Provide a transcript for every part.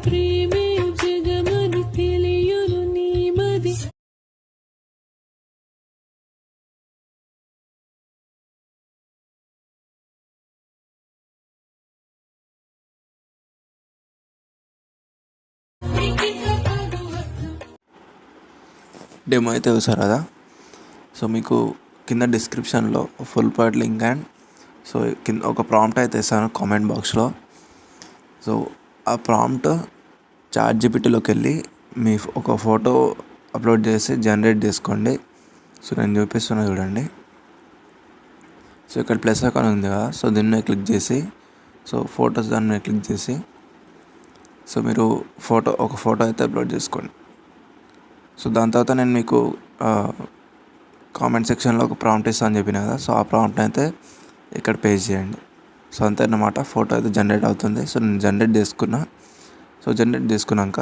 ప్రేమే జగమని తెలియను నీమది. డెమో అయితే చూసారు కదా. సో మీకు కింద డిస్క్రిప్షన్లో full part link and so కింద ఒక ప్రాంప్ట్ అయితే ఇస్తాను కామెంట్ బాక్స్లో. సో ఆ ప్రాంప్ట్ చాట్‌జీపీటీలోకి వెళ్ళి మీ ఒక ఫోటో అప్లోడ్ చేసి జనరేట్ చేసుకోండి. సో నేను చూపిస్తున్నా చూడండి. సో ఇక్కడ ప్లస్ ఐకాన్ ఉంది కదా, సో దీన్ని క్లిక్ చేసి సో ఫొటోస్ దాన్ని క్లిక్ చేసి సో మీరు ఒక ఫోటో అయితే అప్లోడ్ చేసుకోండి. సో దాని తర్వాత నేను మీకు కామెంట్ సెక్షన్లో ఒక ప్రాంప్ట్ ఇస్తాను అని చెప్పిన కదా, సో ఆ ప్రాంప్ట్ అయితే ఇక్కడ పేస్ట్ చేయండి. సో అంతే అన్నమాట, ఫోటో అయితే జనరేట్ అవుతుంది. సో నేను జనరేట్ చేసుకున్నా. సో జనరేట్ చేసుకున్నాక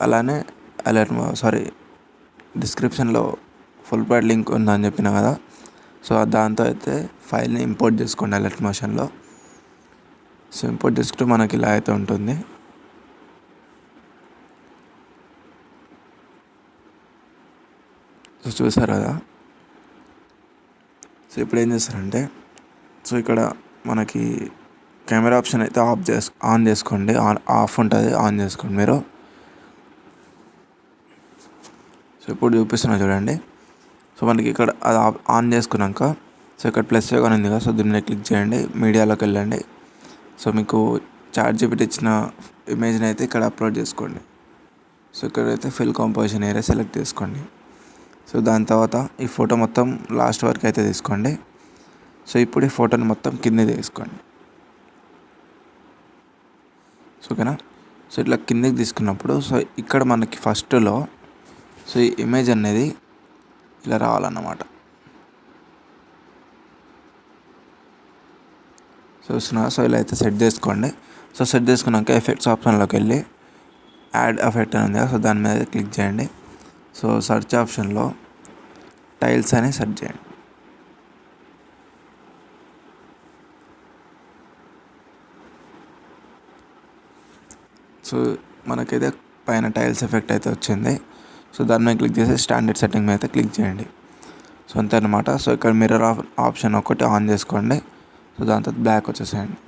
అలానే డిస్క్రిప్షన్లో ఫుల్ పార్ట్ లింక్ ఉందని చెప్పిన కదా, సో దాంతో అయితే ఫైల్ని ఇంపోర్ట్ చేసుకోండి అలర్ట్ మోషన్లో. సో ఇంపోర్ట్ చేసుకుంటే మనకి ఇలా అయితే ఉంటుంది. సో చూసారు కదా. సో ఇప్పుడు ఏం చేస్తారంటే సో ఇక్కడ మనకి కెమెరా ఆప్షన్ అయితే ఆన్ చేసుకోండి. ఆఫ్ ఉంటుంది, ఆన్ చేసుకోండి మీరు. సో ఇప్పుడు చూపిస్తున్నా చూడండి. సో మనకి ఇక్కడ అది ఆన్ చేసుకున్నాక సో ఇక్కడ ప్లస్ ఐకాన్ ఉంది కదా, సో దీన్ని క్లిక్ చేయండి, మీడియాలోకి వెళ్ళండి. సో మీకు చాట్‌జీపీటీ ఇచ్చిన ఇమేజ్ని అయితే ఇక్కడ అప్లోడ్ చేసుకోండి. సో ఇక్కడైతే ఫిల్ కాంపోజిషన్ ఏరియా సెలెక్ట్ చేసుకోండి. సో దాని తర్వాత ఈ ఫోటో మొత్తం లాస్ట్ వరకు అయితే తీసుకోండి. సో ఇప్పుడు ఈ ఫోటోని మొత్తం కింద తీసుకోండి. సో ఓకేనా. సో ఇట్లా కిందకి తీసుకున్నప్పుడు సో ఇక్కడ మనకి ఫస్ట్లో సో ఈ ఇమేజ్ అనేది ఇలా రావాలన్నమాట. సో ఇలా అయితే సెట్ చేసుకోండి. సో సెట్ చేసుకున్నాక ఎఫెక్ట్స్ ఆప్షన్లోకి వెళ్ళి యాడ్ ఎఫెక్ట్ అని ఉంది కదా, సో దాని మీద క్లిక్ చేయండి. సో సెర్చ్ ఆప్షన్లో టైల్స్ అని సెర్చ్ చేయండి. సో మనకైతే పైన టైల్స్ ఎఫెక్ట్ అయితే వచ్చింది. సో దాని మీద క్లిక్ చేసి స్టాండర్డ్ సెట్టింగ్ మీద అయితే క్లిక్ చేయండి. సో అంతే అన్నమాట. సో ఇక్కడ మిర్రర్ ఆప్షన్ ఒకటి ఆన్ చేసుకోండి. సో దాని తర్వాత బ్లాక్ వచ్చేసేయండి.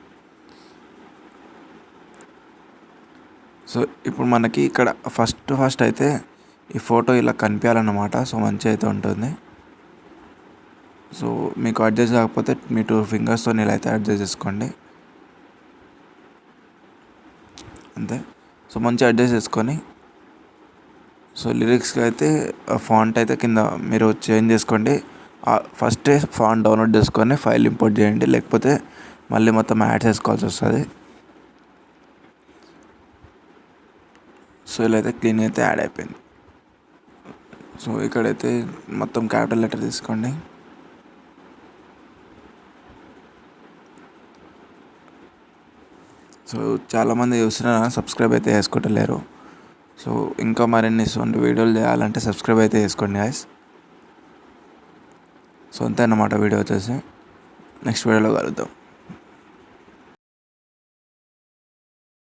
సో ఇప్పుడు మనకి ఇక్కడ ఫస్ట్ అయితే ఈ ఫోటో ఇలా కనిపించాలన్నమాట. సో మంచిగా అయితే ఉంటుంది. సో మీకు అడ్జస్ట్ కాకపోతే మీ 2 ఫింగర్స్తో ఇలా అయితే అడ్జస్ట్ చేసుకోండి అంతే. సో మంచిగా అడ్జస్ట్ చేసుకొని సో లిరిక్స్కి అయితే ఫాంట్ అయితే కింద మీరు చేంజ్ చేసుకోండి. ఫస్టే ఫాంట్ డౌన్లోడ్ చేసుకొని ఫైల్ ఇంపోర్ట్ చేయండి, లేకపోతే మళ్ళీ మొత్తం యాడ్ చేసుకోవాల్సి వస్తుంది. సో ఇలా అయితే క్లీన్ అయితే యాడ్ అయిపోయింది. సో ఇక్కడైతే మొత్తం క్యాపిటల్ లెటర్ తీసుకోండి. సో చాలామంది చూసినా సబ్స్క్రైబ్ అయితే చేసుకోవట్లేరు. సో ఇంకా మరిన్ని ఇటువంటి వీడియోలు చేయాలంటే సబ్స్క్రైబ్ అయితే చేసుకోండి గాయ్స్. సో అంతే అన్నమాట వీడియో వచ్చేసి. నెక్స్ట్ వీడియోలో కలుద్దాం.